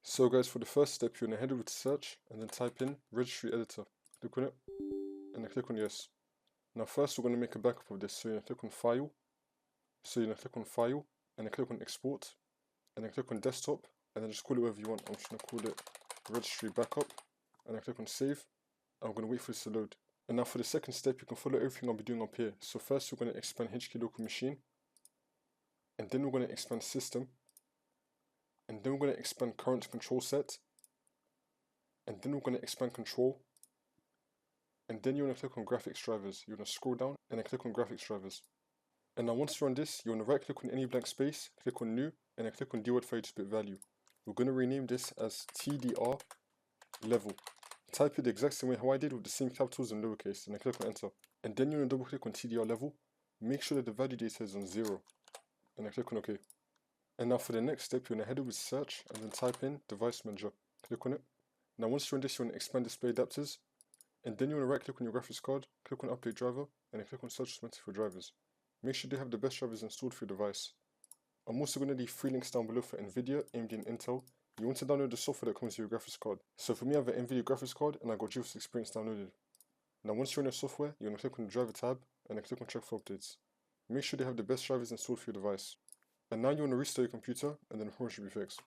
So guys, for the first step, you're going to head over to search and then type in registry editor. Click on it and then click on yes. Now first we're going to make a backup of this, so you're going to click on file. So you're going to click on file and then click on export and then click on desktop and then just call it whatever you want. I'm just going to call it registry backup and then click on save. I'm going to wait for this to load. And now for the second step, you can follow everything I'll be doing up here. So first we're going to expand HK local machine, and then we're going to expand system, and then we're going to expand current control set, and then we're going to expand control, and then you're going to click on graphics drivers. You're going to scroll down and then click on graphics drivers. And now once you're on this, you're going to right click on any blank space, click on new, and then click on dword 32-bit value. We're going to rename this as TDR level. Type it the exact same way how I did with the same capitals and lowercase, and then click on enter. And then you're going to double click on TDR level, make sure that the value data is on 0, and then click on OK. And now for the next step, you're going to head over to search and then type in device manager. Click on it. Now once you're on this, you're going to expand display adapters, and then you want to right click on your graphics card, click on update driver, and then click on search for drivers. Make sure they have the best drivers installed for your device. I'm also going to leave 3 links down below for NVIDIA, AMD and Intel. You want to download the software that comes with your graphics card. So for me, I have an NVIDIA graphics card and I got GeForce Experience downloaded. Now once you're in your software, you're going to click on the driver tab and then click on check for updates. Make sure they have the best drivers installed for your device. And now you want to restart your computer and then the problem should be fixed.